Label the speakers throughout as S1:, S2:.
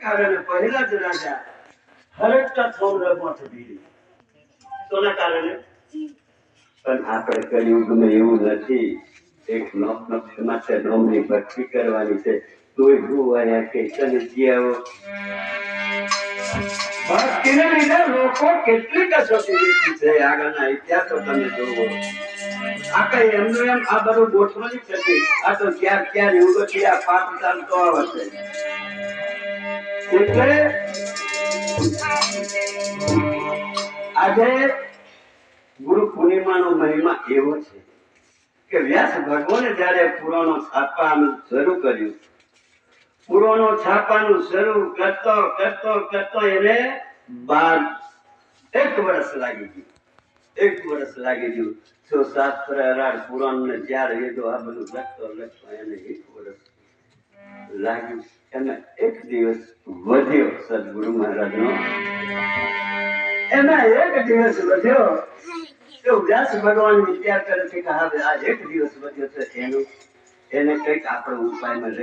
S1: કારણે પહેલા જ રાજા હરકતા થોડ રમત દીધી સોના કારણે પણ આપણે કલયુગમાં એવું નથી એક નોક માટે નોમની ભક્તિ કરવાની છે તોય હું કે તને જીવો ભક્તિને લીધે લોકો કેટલી કસોટી વેચી છે આગળના ઇતિહાસો તમે જોવો આ કઈ એમનું એમ આ બધું ગોઠવણી થતી આ તો ક્યાંક ક્યાં યુગથી આ પાપ ચાલતો આવે છે એટલે આજે ગુરુ પૂર્ણિમાનો મહિમા એવો છે કે વ્યાસ ભગવાને જયારે પુરાણો છાપવાનું શરૂ કર્યું પુરાણો છાપવાનું શરૂ કરતો એને 1 વર્ષ લાગી ગયું 1 વર્ષ લાગી ગયું તો શાસ્ત્ર અરાડ પુરાણ ને જયારે વેદો આ બધું લખતો એને 1 વર્ષ લાગ્યું અને 1 દિવસ વધ્યો સદગુરુ મહારાજનો એમાં 1 દિવસ વધ્યો તો વ્યાસ ભગવાન વિચાર કરે છે કે હવે આ 1 દિવસ વધ્યો છે એને કંઈક આપણે ઉપાયમાં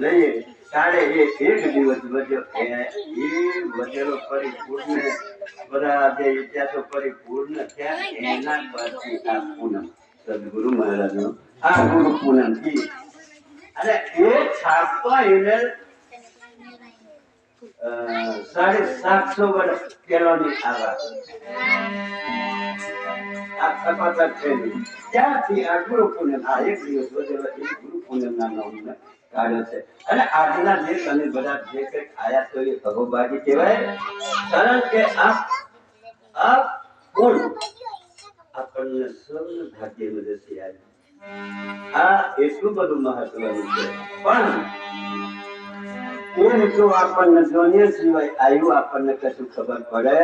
S1: લઈએ તારે એ 1 દિવસ વધ્યો એ વધેલો પરિપૂર્ણ બધા જે ઇતિહાસો પરિપૂર્ણ થયા એના પરથી આ પૂનમ સદગુરુ મહારાજનો આ ગુરુ પૂનમ થી અને એ છાપતો એને 750 વર્ષ પેલાની આ વાત આ સપાટા થયેલી ત્યાંથી આ ગુરુ પૂનમ આ 1 દિવસ વધેલો એ ગુરુ પૂનમ ના નામનો કાઢ્યો છે અને આજના જે તમે બધા જે કંઈક આયા છો એ ભગોબાજી કહેવાય કારણ કે આ ગુણ આપણને સૌને ભાગ્યમાં જશે આ એટલું બધું મહત્વનું છે પણ એ જો આપણને જોઈને સિવાય આવ્યું આપણને કશું ખબર પડે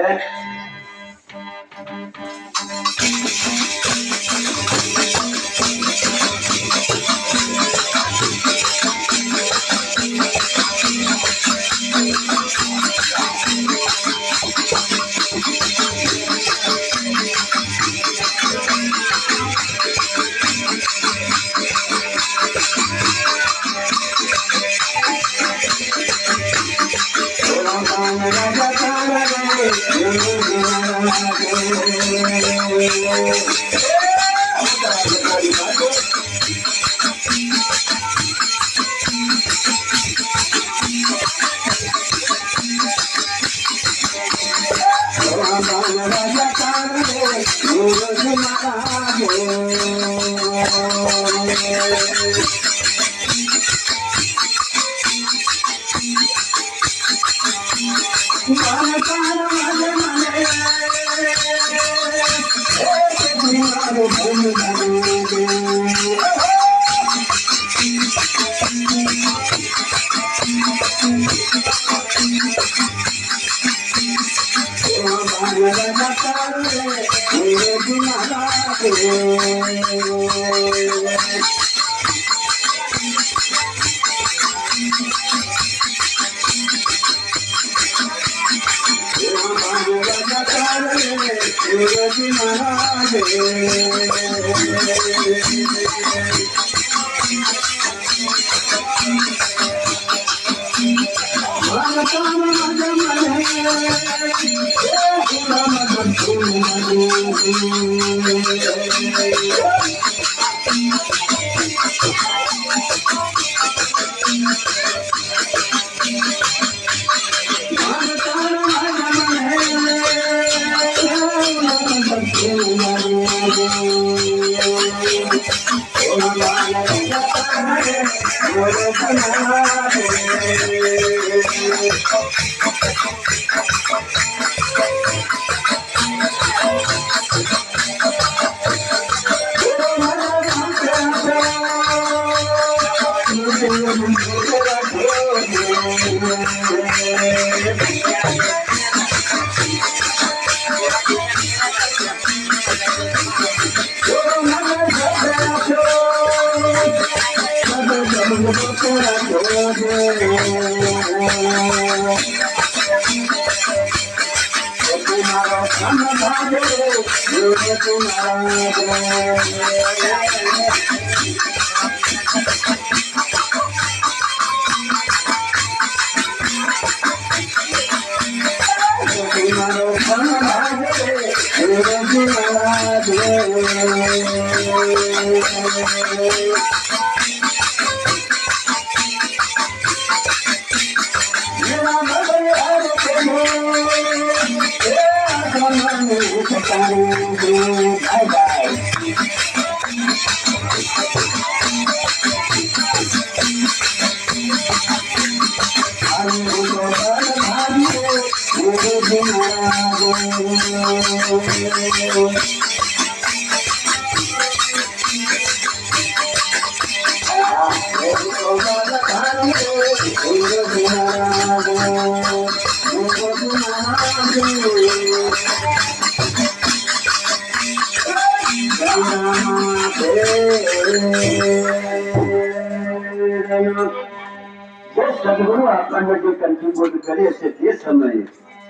S1: સદગુરુ આપણને જે કંઠીબોધ કરે છે તે સમયે